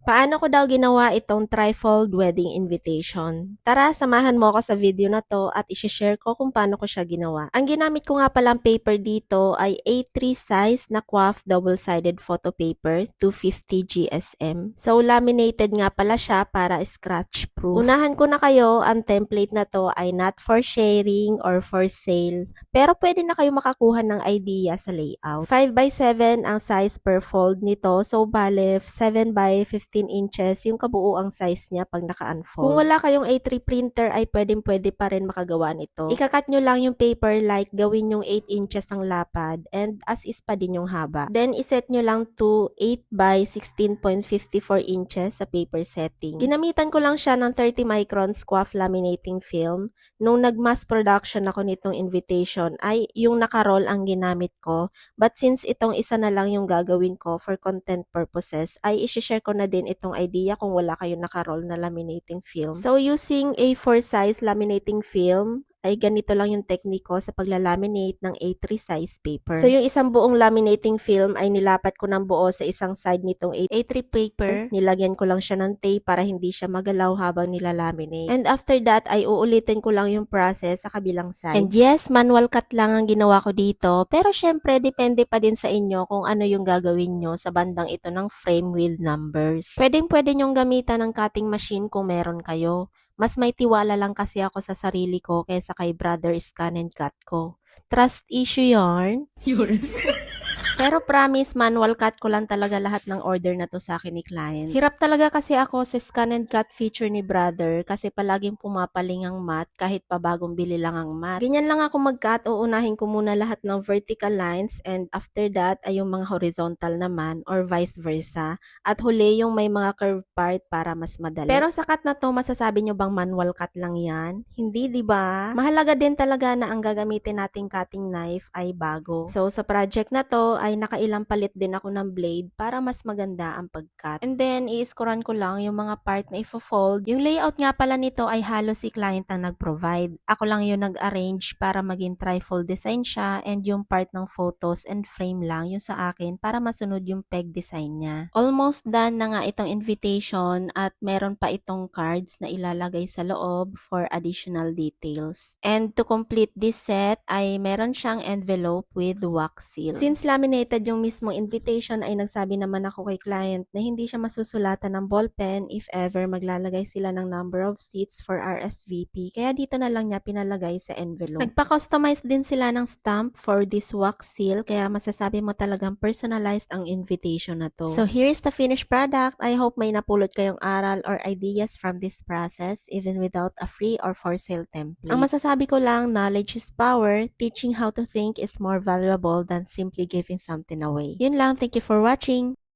Paano ko daw ginawa itong trifold wedding invitation? Tara, samahan mo ako sa video na to at isi-share ko kung paano ko siya ginawa. Ang ginamit ko nga palang paper dito ay A3 size na QUAF double-sided photo paper, 250 GSM. So, laminated nga pala siya para scratch proof. Unahan ko na kayo, ang template na to ay not for sharing or for sale. Pero pwede na kayo makakuha ng idea sa layout. 5x7 ang size per fold nito. So, bale, 7x15 inches yung kabuuang size niya pag naka-unfold. Kung wala kayong A3 printer ay pwede pa rin makagawa nito. Ikakat nyo lang yung paper like gawin yung 8 inches ang lapad and as is pa din yung haba. Then, iset nyo lang to 8x16.54 inches sa paper setting. Ginamitan ko lang siya ng 30 microns QUAF laminating film. Nung nag-mass production ako nitong invitation ay yung naka-roll ang ginamit ko. But since itong isa na lang yung gagawin ko for content purposes, ay isi-share ko na din itong idea kung wala kayong naka-roll na laminating film. So using A4 size laminating film, ay ganito lang yung technique ko sa paglalaminate ng A3 size paper. So yung isang buong laminating film ay nilapat ko ng buo sa isang side nitong A3 paper. Nilagyan ko lang siya ng tape para hindi siya magalaw habang nilalaminate. And after that ay uulitin ko lang yung process sa kabilang side. And yes, manual cut lang ang ginawa ko dito. Pero syempre, depende pa din sa inyo kung ano yung gagawin nyo sa bandang ito ng frame with numbers. Pwede nyong gamitan ng cutting machine kung meron kayo. Mas may tiwala lang kasi ako sa sarili ko kaysa kay brother scan and cut ko. Trust issue yarn. Pero promise, manual cut ko lang talaga lahat ng order na to sa akin ni client. Hirap talaga kasi ako sa scan and cut feature ni brother kasi palaging pumapaling ang mat kahit pa bagong bili lang ang mat. Ganyan lang ako mag-cut, uunahin ko muna lahat ng vertical lines and after that ay yung mga horizontal naman or vice versa. At huli yung may mga curved part para mas madali. Pero sa cut na to, masasabi nyo bang manual cut lang yan? Hindi, di ba? Mahalaga din talaga na ang gagamitin nating cutting knife ay bago. So sa project na to, ay nakailang palit din ako ng blade para mas maganda ang pag-cut. And then, i-scorean ko lang yung mga part na ifo-fold. Yung layout nga pala nito ay halos si client ang nag-provide. Ako lang yung nag-arrange para maging trifold design siya and yung part ng photos and frame lang yung sa akin para masunod yung peg design niya. Almost done na nga itong invitation at meron pa itong cards na ilalagay sa loob for additional details. And to complete this set ay meron siyang envelope with wax seal. Since laminated yung mismong invitation ay nagsabi naman ako kay client na hindi siya masusulatan ng ballpen if ever maglalagay sila ng number of seats for RSVP. Kaya dito na lang niya pinalagay sa envelope. Nagpa-customize din sila ng stamp for this wax seal kaya masasabi mo talagang personalized ang invitation na to. So here's the finished product. I hope may napulot kayong aral or ideas from this process even without a free or for sale template. Ang masasabi ko lang, knowledge is power. Teaching how to think is more valuable than simply giving something away. Yun lang. Thank you for watching.